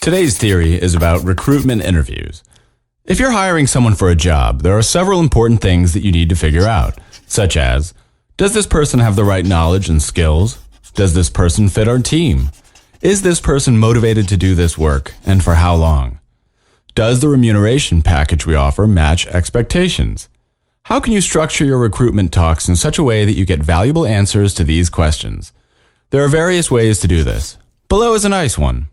Today's theory is about recruitment interviews. If you're hiring someone for a job, there are several important things that you need to figure out, such as, does this person have the right knowledge and skills? Does this person fit our team? Is this person motivated to do this work, and for how long? Does the remuneration package we offer match expectations? How can you structure your recruitment talks in such a way that you get valuable answers to these questions? There are various ways to do this. Below is a nice one.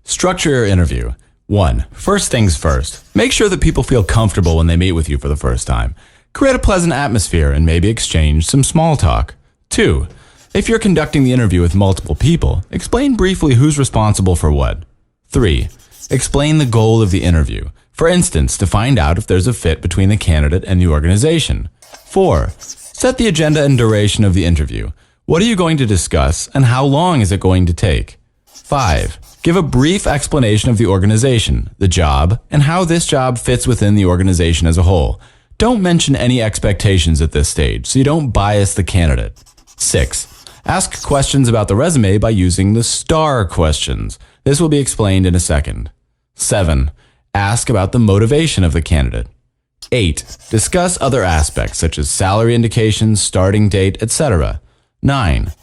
Structure your interview. 1. First things first. Make sure that people feel comfortable when they meet with you for the first time. Create a pleasant atmosphere and maybe exchange some small talk. 2. If you're conducting the interview with multiple people, explain briefly who's responsible for what. 3. Explain the goal of the interview. For instance, to find out if there's a fit between the candidate and the organization. 4. Set the agenda and duration of the interview. What are you going to discuss and how long is it going to take? 5. Give a brief explanation of the organization, the job, and how this job fits within the organization as a whole. Don't mention any expectations at this stage, so you don't bias the candidate. 6. Ask questions about the resume by using the STAR questions. This will be explained in a second. 7. Ask about the motivation of the candidate. 8. Discuss other aspects such as salary indications, starting date, etc. 9.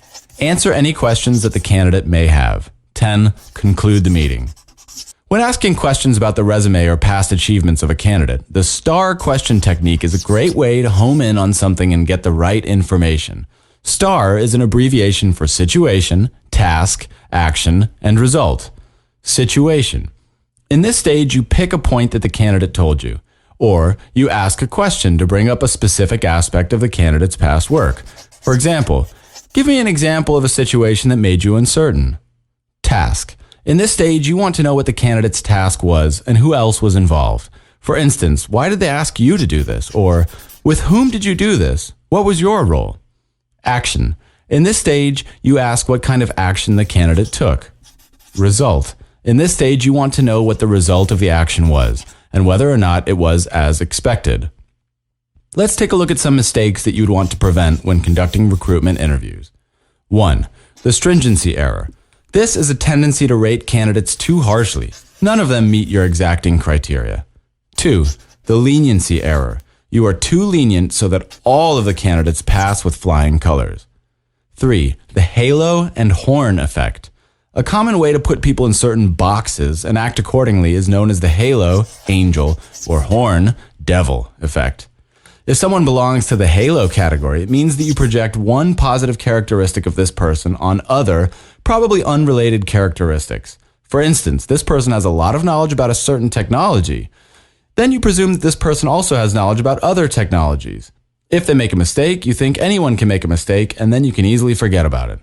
Answer any questions that the candidate may have. 10. Conclude the meeting. When asking questions about the resume or past achievements of a candidate, the STAR question technique is a great way to home in on something and get the right information. STAR is an abbreviation for situation, task, action, and result. Situation. In this stage, you pick a point that the candidate told you, or you ask a question to bring up a specific aspect of the candidate's past work. For example, give me an example of a situation that made you uncertain. Task. In this stage, you want to know what the candidate's task was and who else was involved. For instance, why did they ask you to do this? Or, with whom did you do this? What was your role? Action. In this stage, you ask what kind of action the candidate took. Result. In this stage, you want to know what the result of the action was and whether or not it was as expected. Let's take a look at some mistakes that you'd want to prevent when conducting recruitment interviews. 1. The stringency error. This is a tendency to rate candidates too harshly. None of them meet your exacting criteria. 2. The leniency error. You are too lenient so that all of the candidates pass with flying colors. 3. The halo and horn effect. A common way to put people in certain boxes and act accordingly is known as the halo, angel, or horn, devil effect. If someone belongs to the halo category, it means that you project one positive characteristic of this person on other, probably unrelated characteristics. For instance, this person has a lot of knowledge about a certain technology. Then you presume that this person also has knowledge about other technologies. If they make a mistake, you think anyone can make a mistake, and then you can easily forget about it.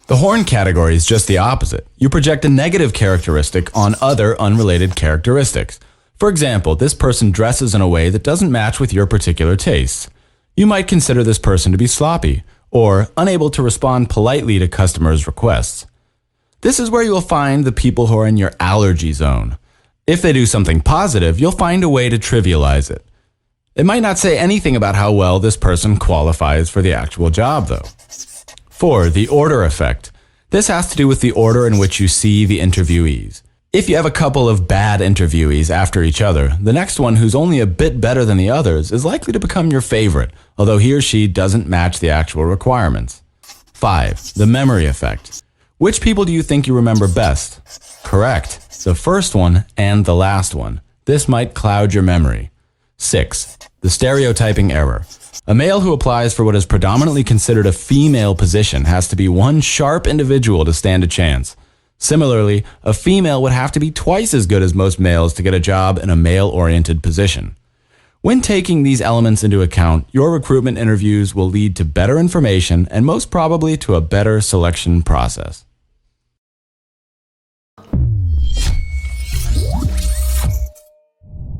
The horn category is just the opposite. You project a negative characteristic on other unrelated characteristics. For example, this person dresses in a way that doesn't match with your particular tastes. You might consider this person to be sloppy, or unable to respond politely to customers' requests. This is where you'll find the people who are in your allergy zone. If they do something positive, you'll find a way to trivialize it. It might not say anything about how well this person qualifies for the actual job, though. 4. The order effect. This has to do with the order in which you see the interviewees. If you have a couple of bad interviewees after each other, the next one who's only a bit better than the others is likely to become your favorite, although he or she doesn't match the actual requirements. 5. The memory effect. Which people do you think you remember best? Correct. The first one and the last one. This might cloud your memory. 6. The stereotyping error. A male who applies for what is predominantly considered a female position has to be one sharp individual to stand a chance. Similarly, a female would have to be twice as good as most males to get a job in a male-oriented position. When taking these elements into account, your recruitment interviews will lead to better information and most probably to a better selection process.